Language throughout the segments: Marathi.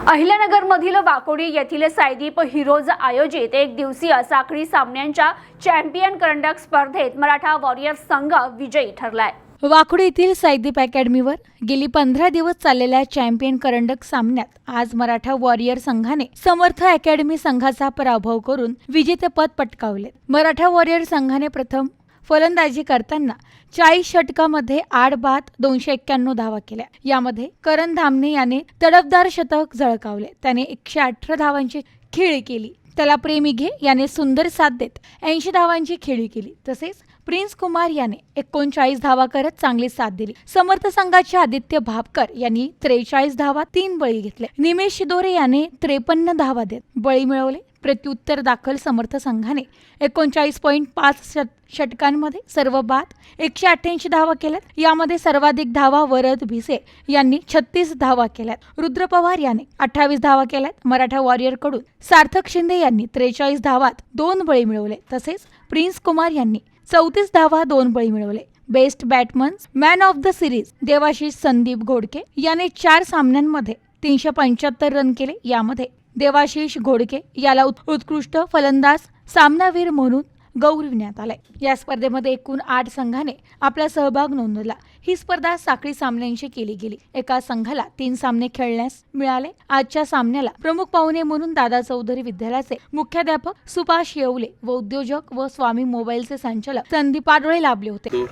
अहिल्यानगरमधील वाकोडी येथील साईदीप हिरोज आयोजित एक दिवसीय साखळी सामन्यांच्या चॅम्पियन करंडक स्पर्धेत मराठा वॉरियर्स संघ विजयी ठरलाय। वाकोडी येथील साईदीप अकॅडमीवर गेली 15 दिवस चाललेल्या चॅम्पियन करंडक सामन्यात आज मराठा वॉरियर संघाने समर्थ अकॅडमी संघाचा पराभव करून विजेतेपद पटकावले। मराठा वॉरियर संघाने प्रथम फलंदाजी करताना 40 षटकामध्ये 8 बाद 291 धावा केल्या। यामध्ये करण धामणे याने तडफदार शतक झळकावले। त्याने 118 धावांची खेळी केली। त्याला प्रेम इघे याने सुंदर साथ देत 80 धावांची खेळी केली। तसेच प्रिन्स कुमार याने 39 धावा करत चांगली साथ दिली। समर्थ संघाचे आदित्य भापकर यांनी 43 धावा 3 बळी घेतले। निमेश शिदोरे याने 53 धावा देत बळी मिळवले। प्रत्युत्तर दाखल समर्थ संघाने 39.5 षटकांमध्ये सर्व बाद 188 धावा केल्यात। यामध्ये सर्वाधिक धावा वरद भिसे यांनी 36 धावा केल्यात। रुद्र पवार याने 28 धावा केल्यात। मराठा वॉरियर कडून सार्थक शिंदे यांनी 43 धावात 2 बळी मिळवले। तसेच प्रिन्स कुमार यांनी 34 धावा 2 बळी मिळवले। Best batsman man of the series Devashish Sandeep Ghodke याने 4 सामन्यांमध्ये 375 रन केले। यामध्ये देवाशिष घोडके याला उत्कृष्ट फलंदाज सामनावीर म्हणून गौरविण्यात आले। या स्पर्धेमध्ये एकूण 8 संघाने आपला सहभाग नोंदवला। ही स्पर्धा साखळी सामन्यांची केली गेली। एका संघाला 3 सामने खेळण्यास मिळाले। आजच्या सामन्याला प्रमुख पाहुणे म्हणून दादा चौधरी विद्यालयाचे मुख्याध्यापक सुभाष येवले व उद्योजक व स्वामी मोबाईलचे संचालक संदीप पाडोळे लाभले होते।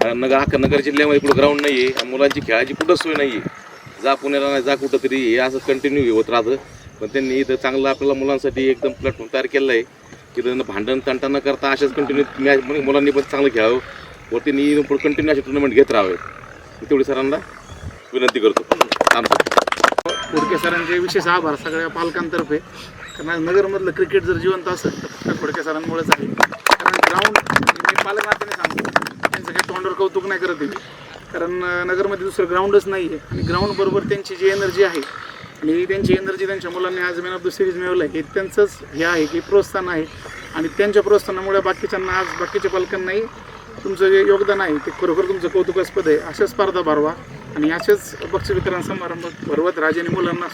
नगर जिल्ह्यामध्ये कुठं ग्राउंड नाहीये, मुलांची खेळाची कुठं सोय नाहीये। जा पुण्याला नाही जा कुठं तरी हे असं कंटिन्यू होत राहतं। पण त्यांनी इथं चांगलं आपल्याला मुलांसाठी एकदम प्लॅटफॉर्म तयार केलेला आहे की त्यांना भांडण तंटा न करता अशाच कंटिन्यू मॅच मुलांनी पण चांगलं खेळावं व त्यांनी कंटिन्यू असे टुर्नामेंट घेत राहावे तेवढी सरांना विनंती करतो। खोडके सरांचे विशेष आभार सगळ्या पालकांतर्फे, कारण नगरमधलं क्रिकेट जर जिवंत असेल तर फक्त खोडके सरांमुळेच आहे। कारण ग्राउंड मी पालक नात्याने सांगतो, त्यांचं काही तोंडावर कौतुक नाही करत आहे, कारण नगरमध्ये दुसरं ग्राउंडच नाही आहे। आणि ग्राउंडबरोबर त्यांची जी एनर्जी आहे आणि त्यांची एनर्जी त्यांच्या मुलांनी आज मॅन ऑफ द सिरीज मिळवलं आहे, हे त्यांचंच हे आहे की प्रोत्साहन आहे। आणि त्यांच्या प्रोत्साहनामुळे बाकीच्यांना आज बाकीच्या पालकांनाही तुमचं जे योगदान आहे ते खरोखर तुमचं कौतुकास्पद आहे। अशाच स्पर्धा भरवा आणि असेच बक्षीस वितरण समारंभ भरवत राजाने मुलांना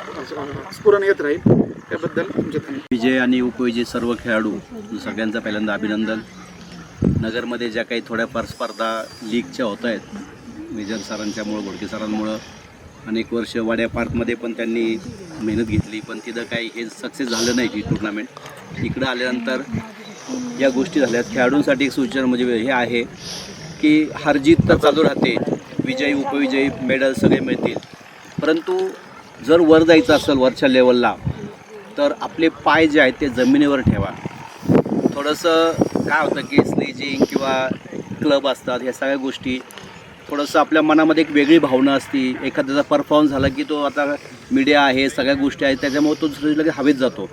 स्फुरण येत राहील, त्याबद्दल तुमचे धन्यवाद। विजय आणि उपविजय सर्व खेळाडू सगळ्यांचं पहिल्यांदा अभिनंदन। नगरमध्ये ज्या काही थोड्याफार स्पर्धा लीगच्या होत आहेत मेजर सरांच्यामुळं घोडके सरांमुळं अनेक वर्ष वाड्या पार्कमध्ये पण त्यांनी मेहनत घेतली, पण तिथं काही हे सक्सेस झालं नाही की टुर्नामेंट। इकडं आल्यानंतर या गोष्टी झाल्यात। खेळाडूंसाठी एक सूचना म्हणजे हे आहे की हारजीत तर चालू राहते, विजयी उपविजयी मेडल सगळे मिळतील, परंतु जर वर जायचं असेल वरच्या लेवलला तर आपले पाय जे आहेत ते जमिनीवर ठेवा। थोडंसं काय होतं की स्लेजिंग किंवा क्लब असतात ह्या सगळ्या गोष्टी थोडंसं आपल्या मनामध्ये एक वेगळी भावना असते। एखाद्याचा परफॉर्मन्स झाला की तो आता मीडिया आहे सगळ्या गोष्टी आहेत त्याच्यामुळे तो दुसऱ्या लगेच हवेत जातो।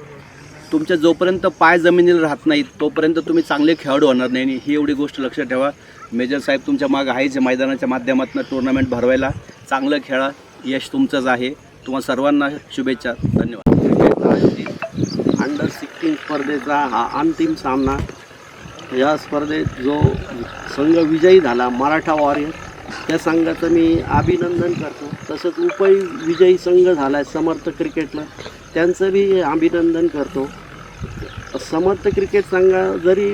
तुमच्या जोपर्यंत पाय जमिनीला राहत नाहीत तोपर्यंत तुम्ही चांगले खेळाडू होणार नाही। ही एवढी गोष्ट लक्षात ठेवा। मेजर साहेब तुमच्या मागं आहेच मैदानाच्या माध्यमातून टुर्नामेंट भरवायला। चांगलं खेळा, यश तुमचंच आहे। तुम्हाला सर्वांना शुभेच्छा, धन्यवाद। अंडर 16 स्पर्धेचा हा अंतिम सामना। या स्पर्धेत जो संघ विजयी झाला मराठा वॉरियर त्या संघाचं मी अभिनंदन करतो। तसंच उपविजयी संघ झाला आहे समर्थ क्रिकेटला, त्यांचं बी अभिनंदन करतो। समर्थ क्रिकेट संघ जरी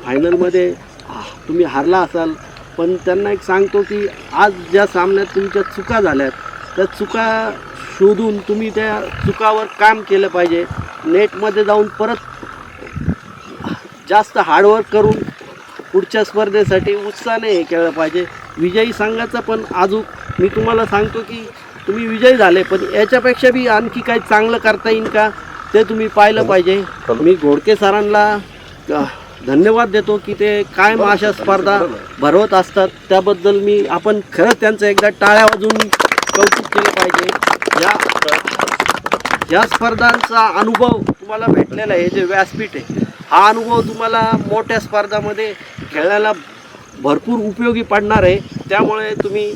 फायनलमध्ये तुम्ही हारला असाल पण त्यांना एक सांगतो की आज ज्या सामन्यात तुमच्या चुका झाल्यात त्या चुका शोधून तुम्ही त्या चुकावर काम केलं पाहिजे। नेटमध्ये जाऊन परत जास्त हार्डवर्क करून पुढच्या स्पर्धेसाठी उत्साहाने हे केलं पाहिजे। विजयी संघाचं पण अजून मी तुम्हाला सांगतो की तुम्ही विजयी झाले पण याच्यापेक्षा बी आणखी काही चांगलं करता येईल का ते तुम्ही पाहिलं पाहिजे। मी घोडके सरांना धन्यवाद देतो की ते कायम अशा स्पर्धा भरवत असतात, त्याबद्दल आपण खरंच त्यांचं एकदा टाळ्या वाजवून कौतुक केलं पाहिजे। या स्पर्धांचा अनुभव तुम्हाला भेटलेला आहे, जे व्यासपीठ आहे हा अनुभव तुम्हाला मोठ्या स्पर्धामध्ये खेळण्याला भरपूर उपयोगी पडणार आहे। त्यामुळे तुम्ही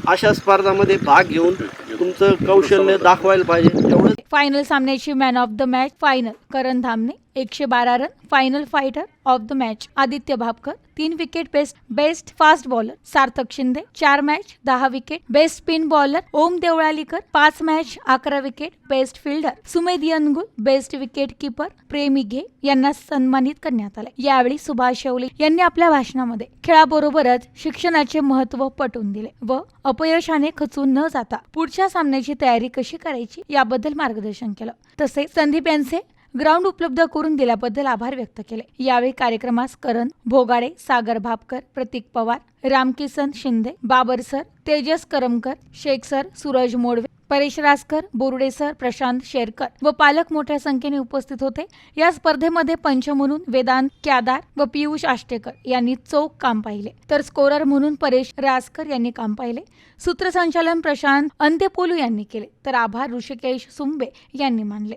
अशा स्पर्धामध्ये भाग घेऊन तुमचं कौशल्य दाखवायला पाहिजे। फायनल सामन्याची man of the match final Karan Dhamne 112 run. Final fighter of the match Aditya Bhapkar. 3 wicket best fast bowler Sarthak Shinde. 4 match 10 wicket best spin bowler Om Deolalikar. 5 match 11 wicket best fielder Sumedh Yangul. Best wicket keeper प्रेमी घे यांना सन्मानित करण्यात आले. यावेळी सुभाष शेवले यांनी आपल्या भाषणामध्ये खेळाबरोबरच शिक्षणाचे महत्त्व पटवून दिले व अपयशाने खचून न जाता पुढच्या सामन्याची तयारी कशी करायची याबद्दल मार्गदर्शन केलं. तसेच संदीप यांचे ग्राउंड उपलब्ध करून दिल्याबद्दल आभार व्यक्त केले. यावेळी कार्यक्रमास Karan Bhogade, Sagar Bhapkar, Pratik Pawar, Ramkisan Shinde, Babar sir, Tejas Karmakar, Shaikh sir, Suraj Modve, Paresh Raskar, Borude sir, Prashant Sherkar व पालक मोठ्या संख्येने उपस्थित होते. या स्पर्धेमध्ये पंच म्हणून वेदांत क्यादार व पियुष आष्टेकर यांनी चोख काम पाहिले तर स्कोरर म्हणून परेश रासकर यांनी काम पाहिले. सूत्रसंचालन प्रशांत अंतेपोलू यांनी केले तर आभार ऋषिकेश सुंबे यांनी मानले.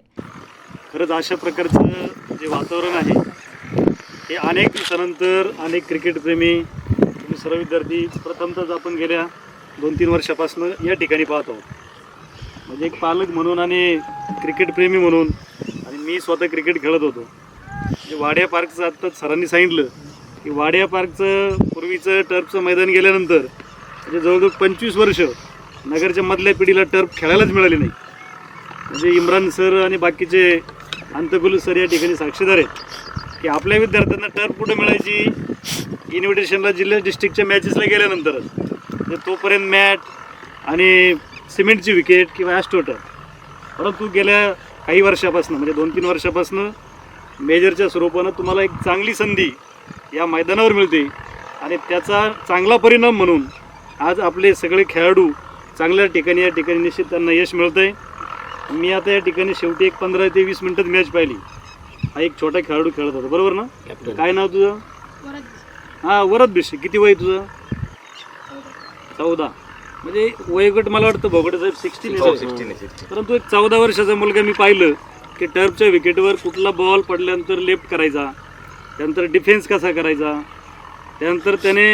खरंच अशा प्रकारचं जे वातावरण आहे हे अनेक दिवसानंतर अनेक क्रिकेटप्रेमी तुम्ही सर्व विद्यार्थी प्रथमतच आपण गेल्या 2-3 वर्षापासून या ठिकाणी पाहत आहोत. म्हणजे एक पालक म्हणून आणि क्रिकेटप्रेमी म्हणून आणि मी स्वतः क्रिकेट खेळत होतो. म्हणजे वाडिया पार्कचं आत्ता सरांनी सांगितलं की वाडिया पार्कचं पूर्वीचं टर्फचं मैदान गेल्यानंतर म्हणजे जवळजवळ 25 वर्ष नगरच्या मधल्या पिढीला टर्फ खेळायलाच मिळाली नाही. म्हणजे इम्रान सर आणि बाकीचे अंतकुल सर या ठिकाणी साक्षीदार आहेत की आपल्या विद्यार्थ्यांना टर्फ कुठे मिळायची इन्व्हिटेशनला जिल्हा डिस्ट्रिक्टच्या मॅचेसला गेल्यानंतरच. म्हणजे तोपर्यंत मॅट आणि सिमेंटची विकेट किंवा ॲस्ट्रोटर्फ. परंतु गेल्या काही वर्षापासून म्हणजे 2-3 वर्षापासून मेजरच्या स्वरूपानं तुम्हाला एक चांगली संधी या मैदानावर मिळते आणि त्याचा चांगला परिणाम म्हणून आज आपले सगळे खेळाडू चांगल्या ठिकाणी या ठिकाणी निश्चित त्यांना यश मिळतं आहे. मी आता या ठिकाणी शेवटी एक 15 ते 20 मिनिटात मॅच पाहिली. हा एक छोटा खेळाडू खेळत होता बरोबर ना. काय नाव तुझं. हां वरद बिशी. किती वय तुझं. 14. म्हणजे वयोगट मला वाटतं भोगडे साहेब 16. परंतु एक 14 वर्षाचा मुलगा मी पाहिलं की टर्फच्या विकेटवर कुठला बॉल पडल्यानंतर लेफ्ट करायचा, त्यानंतर डिफेन्स कसा करायचा, त्यानंतर त्याने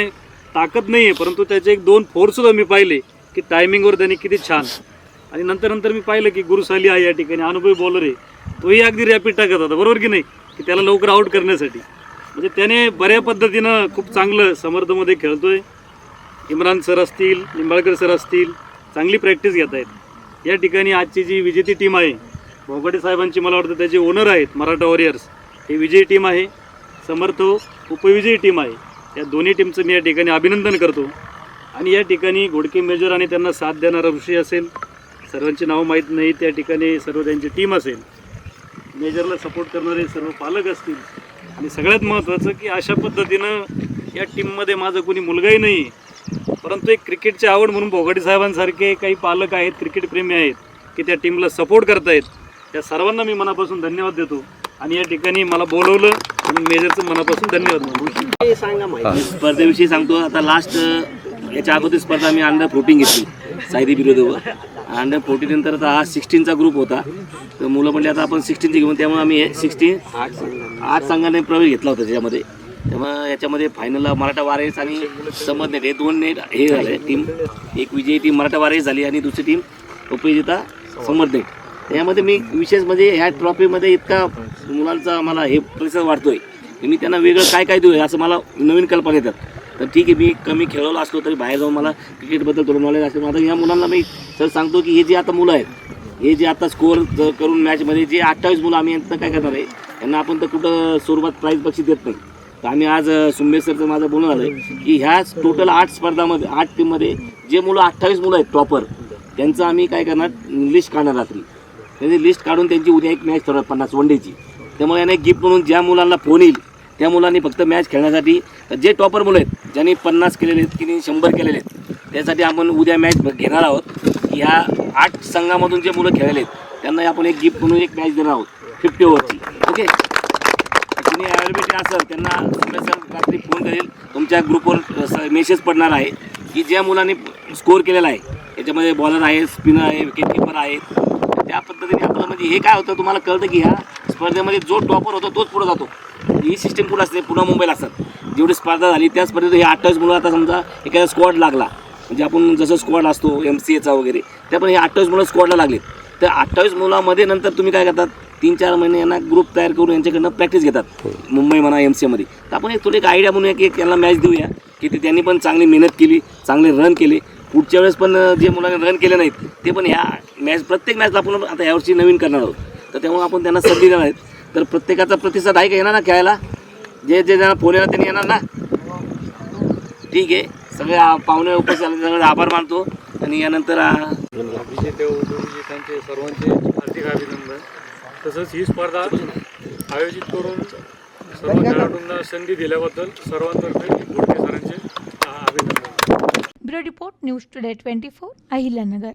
ताकद नाही आहे परंतु त्याचे एक 2 फोरसुद्धा मी पाहिले की टायमिंगवर त्याने किती छान. आणि नंतर मी पाहिलं की गुरुसाली आहे या ठिकाणी अनुभवी बॉलर आहे. तोही अगदी रॅपिड टाकत होता बरोबर की नाही की त्याला लवकर आऊट करण्यासाठी. म्हणजे त्याने बऱ्या पद्धतीनं खूप चांगलं समर्थमध्ये खेळतोय. इम्रान सर असतील, निंबाळकर सर असतील, चांगली प्रॅक्टिस घेत आहेत. या ठिकाणी आजची जी विजेती टीम आहे भोगाडे साहेबांची मला वाटतं त्याचे ओनर आहेत मराठा वॉरियर्स. ही विजयी टीम आहे. समर्थ उपविजयी टीम आहे. या दोन्ही टीमचं मी या ठिकाणी अभिनंदन करतो. आणि या ठिकाणी घोडके मेजर आणि त्यांना साथ देणारा ऋषी असेल, सर्वांची नावं माहीत नाही, त्या ठिकाणी सर्व त्यांची टीम असेल, मेजरला सपोर्ट करणारे सर्व पालक असतील. आणि सगळ्यात महत्त्वाचं की अशा पद्धतीनं या टीममध्ये माझा कोणी मुलगाही नाही परंतु एक क्रिकेटची आवड म्हणून भोगाडे साहेबांसारखे काही पालक आहेत, क्रिकेटप्रेमी आहेत की त्या टीमला सपोर्ट करतायत. त्या सर्वांना मी मनापासून धन्यवाद देतो. आणि या ठिकाणी मला बोलवलं आणि मेजरचं मनापासून धन्यवाद. सांगा माहिती. स्पर्धेविषयी सांगतो. आता लास्ट याच्या अगोदर स्पर्धा मी अंडर 14 घेतली सायदी विरोधावर. अंडर 14 नंतर आता हा 16चा ग्रुप होता. तर मुलं म्हणले आता आपण 16ची घेऊन त्यामुळे आम्ही 8 संघाने प्रवेश घेतला होता त्याच्यामध्ये. त्यामुळे याच्यामध्ये फायनलला मराठा वारियर्स आणि समज नेट हे 2 नेट हे झाले टीम. एक विजयी टीम मराठा वारियर्स झाली आणि दुसरी टीम उपविजेता समज नेट. त्यामध्ये मी विशेष म्हणजे ह्या ट्रॉफीमध्ये इतका मुलांचा मला हे प्रतिसाद वाटतोय की मी त्यांना वेगळं काय देऊ असं मला नवीन कल्पना येतात. तर ठीक आहे मी कमी खेळवलं असलो तरी बाहेर जाऊन मला क्रिकेटबद्दल थोडं नॉलेज असतं. आता या मुलांना मी सर सांगतो की हे जे आता मुलं आहेत हे जे आता स्कोअर करून मॅचमध्ये जे 28 मुलं आम्ही यांचं काय करणार आहे यांना आपण तर कुठं स्वरूपात प्राईज बक्षीस देत नाही. तर आम्ही आज सुंबे सरचं माझं बोलणं आलं आहे की ह्या टोटल 8 स्पर्धामध्ये 8 टीममध्ये जे मुलं 28 मुलं आहेत प्रॉपर त्यांचं आम्ही काय करणार लिस्ट काढणार रात्री. त्यांची लिस्ट काढून त्यांची उद्या एक मॅच ठरवणार 50 वनडेची. त्यामुळे यांना एक गिफ्ट म्हणून ज्या मुलांना फोन येईल त्या मुलांनी फक्त मॅच खेळण्यासाठी जे टॉपर मुलं आहेत ज्यांनी 50 केलेले आहेत की 100 केलेले आहेत त्यासाठी आपण उद्या मॅच घेणार आहोत. की ह्या 8 संघामधून जे मुलं खेळलेले आहेत त्यांना आपण एक गिफ्ट म्हणून एक मॅच देणार आहोत 50 ओव्हरची. ओके. तुम्ही अवेलेबिलिटी असेल त्यांना रात्री फोन करेल. तुमच्या ग्रुपवर मेसेज पडणार आहे की ज्या मुलांनी स्कोअर केलेला आहे याच्यामध्ये बॉलर आहे, स्पिनर आहे, विकेट किपर आहे. त्या पद्धतीने आपलं म्हणजे हे काय होतं तुम्हाला कळतं की ह्या स्पर्धेमध्ये जो टॉपर होतो तोच पुढे जातो. ही सिस्टीम कुठं असते पुन्हा मुंबईला असतात. जेवढी स्पर्धा झाली त्या स्पर्धेत हे 28 मुलं आता समजा एखादा स्क्वॉड लागला म्हणजे आपण जसं स्क्वॉड असतो MCAचा वगैरे त्या पण हे 28 मुलं स्क्वॉडला लागले. तर 28 मुलामध्ये नंतर तुम्ही काय करतात 3-4 महिने यांना ग्रुप तयार करून यांच्याकडनं प्रॅक्टिस घेतात मुंबई म्हणा MC मध्ये. तर आपण थोडी एक आयडिया बनवूया की त्यांना मॅच देऊया की त्यांनी पण चांगली मेहनत केली, चांगले रन केले. पुढच्या वेळेस पण जे मुलांनी रन केले नाहीत ते पण ह्या प्रत्येक मॅचला आपण आता यावर्षी नवीन करणार आहोत. तर त्यामुळे आपण त्यांना संधी देणार आहेत. तर प्रत्येकाचा प्रतिसाद आहे का येणार ना खेळायला? जे ज्यांना फोन येणार त्यांनी येणार ना? ठीक आहे. सगळे पाहुणे उपस्थित आले सगळे आभार मानतो आणि यानंतर विजेते त्यांचे सर्वांचे हार्दिक अभिनंदन. तसंच ही स्पर्धा आयोजित करून सर्व खेळाडूंना संधी दिल्याबद्दल सर्वांतर्फे घोडके सरांचे अभिनंदन. Bureau report news today 24 Ahilyanagar.